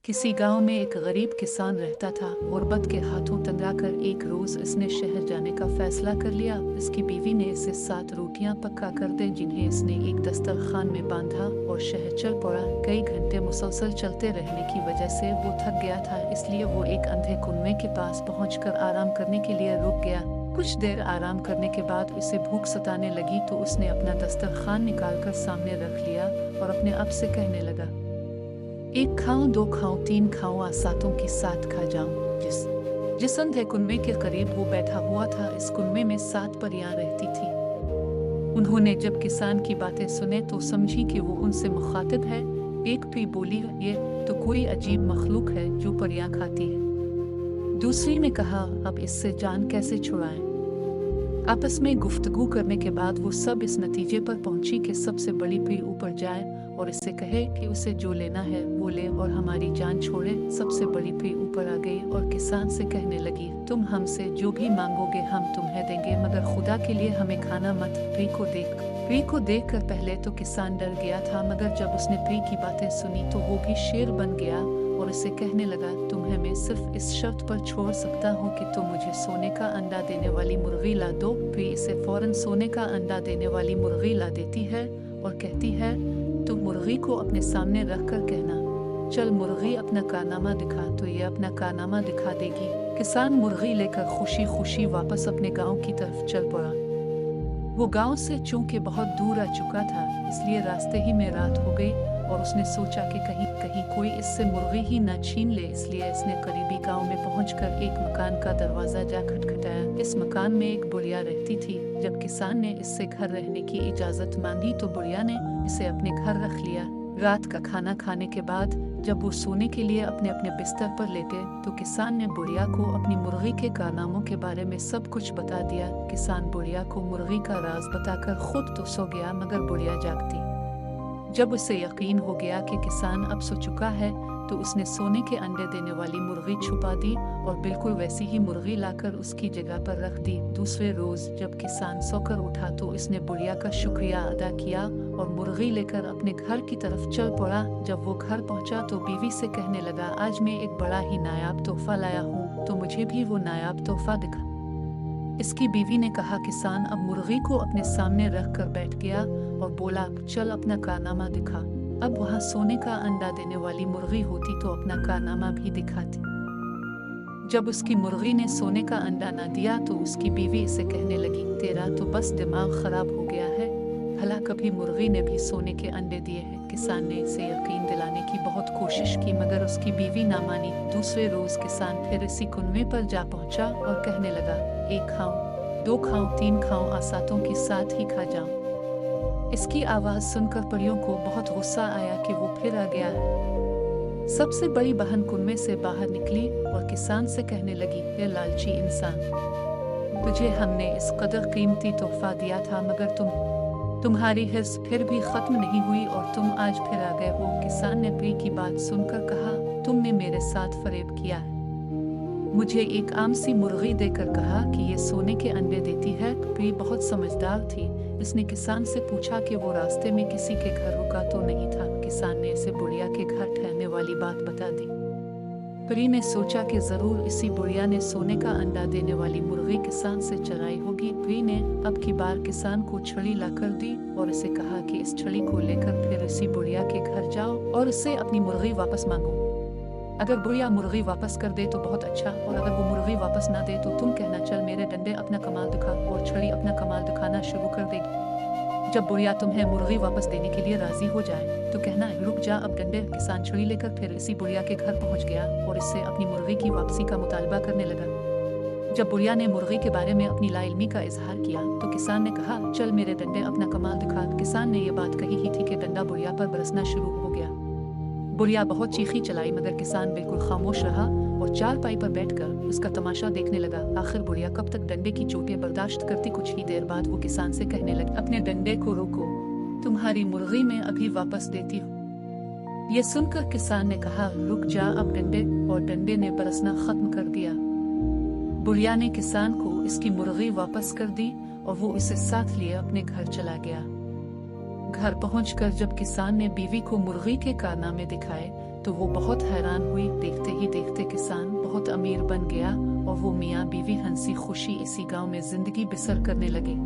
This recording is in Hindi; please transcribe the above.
किसी गांव में एक गरीब किसान रहता था। गुर्बत के हाथों तंगराकर एक रोज इसने शहर जाने का फैसला कर लिया। इसकी बीवी ने इसे 7 रोटियां पका कर दी, जिन्हें इसने एक दस्तरखान में बांधा और शहर चल पड़ा। कई घंटे मुसलसल चलते रहने की वजह से वो थक गया था, इसलिए वो एक अंधे कुएं के पास पहुंचकर आराम करने के लिए रुक गया। कुछ देर आराम करने के बाद उसे भूख सताने लगी तो उसने अपना दस्तरखान निकालकर सामने रख लिया और अपने आप से कहने लगा, 1 खाऊं, 2 खाऊं, 3 खाऊं, आ 7 की 7 खा जाऊं। जिस अंधे कुएं के करीब वो बैठा हुआ था, इस कुएं में 7 परियां रहती थी। उन्होंने जब किसान की बातें सुने तो समझी कि वो उनसे मुखातिब है। एक भी बोली, ये तो कोई अजीब मखलूक है जो परियां खाती है। दूसरी ने कहा, अब इससे जान कैसे छुड़ाएं। आपस में गुफ्तगू करने के बाद वो सब इस नतीजे पर पहुंची कि सबसे बड़ी पीर ऊपर जाए और इससे कहे कि उसे जो लेना है वो ले और हमारी जान छोड़े। सबसे बड़ी पीर ऊपर आ गई और किसान से कहने लगी, तुम हमसे जो भी मांगोगे हम तुम्हें देंगे, मगर खुदा के लिए हमें खाना मत। पीर को देखकर पहले तो किसान डर गया था, मगर जब उसने पीर की बातें सुनी तो वो भी शेर बन गया और इसे कहने लगा, तुम्हें मैं सिर्फ इस शर्त पर छोड़ सकता हूँ कि तुम मुझे सोने का अंडा देने वाली मुर्गी ला दो। फिर इसे फौरन सोने का अंडा देने वाली मुर्गी ला देती है और कहती है, तुम मुर्गी को अपने सामने रखकर कहना, चल मुर्गी अपना कारनामा दिखा। तो ये अपना कारनामा दिखा देगी। किसान मुर्गी लेकर खुशी खुशी वापस अपने गांव की तरफ चल पड़ा। वो गांव से चूंकि बहुत दूर आ चुका था, इसलिए रास्ते ही में रात हो गई और उसने सोचा कि कहीं कोई इससे मुर्गी ही न छीन ले। इसलिए इसने करीबी गांव में पहुंचकर एक मकान का दरवाजा जा खटखटाया। इस मकान में एक बुढ़िया रहती थी। जब किसान ने इससे घर रहने की इजाजत मांगी तो बुढ़िया ने इसे अपने घर रख लिया। रात का खाना खाने के बाद जब वो सोने के लिए अपने अपने बिस्तर पर लेटे तो किसान ने बुढ़िया को अपनी मुर्गी के कारनामों के बारे में सब कुछ बता दिया। किसान बुढ़िया को मुर्गी का राज बताकर खुद तो सो गया, मगर बुढ़िया जागती। जब उसे यकीन हो गया कि किसान अब सो चुका है तो उसने सोने के अंडे देने वाली मुर्गी छुपा दी और बिल्कुल वैसी ही मुर्गी लाकर उसकी जगह पर रख दी। दूसरे रोज जब किसान सोकर उठा तो इसने बुढ़िया का शुक्रिया अदा किया और मुर्गी लेकर अपने घर की तरफ चल पड़ा। जब वो घर पहुंचा तो बीवी से कहने लगा, आज मैं एक बड़ा ही नायाब तोहफा लाया हूँ, तो मुझे भी वो नायाब तोहफा दिखा। इसकी बीवी ने कहा। किसान अब मुर्गी को अपने सामने रख कर बैठ गया और बोला, चल अपना कारनामा दिखा। अब वहाँ सोने का अंडा देने वाली मुर्गी होती तो अपना कारनामा भी दिखाती। जब उसकी मुर्गी ने सोने का अंडा न दिया तो उसकी बीवी इसे कहने लगी, तेरा तो बस दिमाग खराब हो गया है, भला कभी मुर्गी ने भी सोने के अंडे दिए हैं। किसान ने इसे यकीन दिलाने की बहुत कोशिश की, मगर उसकी बीवी ना मानी। दूसरे रोज किसान फिर इसी कुएं पर जा पहुंचा और कहने लगा, 1 खाऊं, 2 खाऊं, 3 खाऊं, आ 7 की 7 ही खा जाऊं। इसकी आवाज सुनकर परियों को बहुत गुस्सा आया कि वो फिर आ गया है। सबसे बड़ी बहन कुएं से बाहर निकली और किसान से कहने लगी, ये लालची इंसान, तुझे हमने इस कदर कीमती तोहफा दिया था, मगर तुम्हारी हिर्स फिर भी खत्म नहीं हुई और तुम आज फिर आ गए हो। किसान ने पीर की बात सुनकर कहा, तुमने मेरे साथ फरेब किया है। मुझे एक आम सी मुर्गी देकर कहा कि ये सोने के अंडे देती है। पीर बहुत समझदार थी। इसने किसान से पूछा कि वो रास्ते में किसी के घर रुका तो नहीं था। किसान ने इसे बुढ़िया के घर ठहरने वाली बात बता दी। परी ने सोचा कि जरूर इसी बुढ़िया ने सोने का अंडा देने वाली मुर्गी किसान से चराई होगी। परी ने अब की बार किसान को छड़ी लाकर दी और इसे कहा कि इस छड़ी को लेकर फिर इसी बुढ़िया के घर जाओ और उससे अपनी मुर्गी वापस मांगो। अगर बुढ़िया मुर्गी वापस कर दे तो बहुत अच्छा, और अगर वो मुर्गी वापस ना दे तो तुम कहना, चल मेरे डंडे अपना कमाल दिखा, और छड़ी अपना कमाल दिखाना शुरू कर देगी। जब बुढ़िया तुम्हें मुर्गी वापस देने के लिए राजी हो जाए तो कहना, रुक जा अब डंडे। किसान छड़ी लेकर फिर इसी बुढ़िया के घर पहुंच गया और इससे अपनी मुर्गी की वापसी का मुतालबा करने लगा। जब बुढ़िया ने मुर्गी के बारे में अपनी लाइल्मी का इजहार किया तो किसान ने कहा, चल मेरे डंडे अपना कमाल दिखा। किसान ने ये बात कही ही थी कि डंडा बुढ़िया पर बरसना शुरू हो गया। बुढ़िया बहुत चीखी चलाई, मगर किसान बिल्कुल खामोश रहा और चारपाई पर बैठकर उसका तमाशा देखने लगा। आखिर बुढ़िया कब तक डंडे की चोटें बर्दाश्त करती। कुछ ही देर बाद वो किसान से कहने लगी, अपने डंडे को रोको, तुम्हारी मुर्गी मैं अभी वापस देती हूँ। ये सुनकर किसान ने कहा, रुक जा अब डंडे, और डंडे ने बरसना खत्म कर दिया। बुढ़िया ने किसान को इसकी मुर्गी वापस कर दी और वो इसे साथ लिए अपने घर चला गया। घर पहुंचकर जब किसान ने बीवी को मुर्गी के कारनामे दिखाए तो वो बहुत हैरान हुई। देखते ही देखते किसान बहुत अमीर बन गया और वो मियाँ बीवी हंसी खुशी इसी गांव में जिंदगी बसर करने लगे।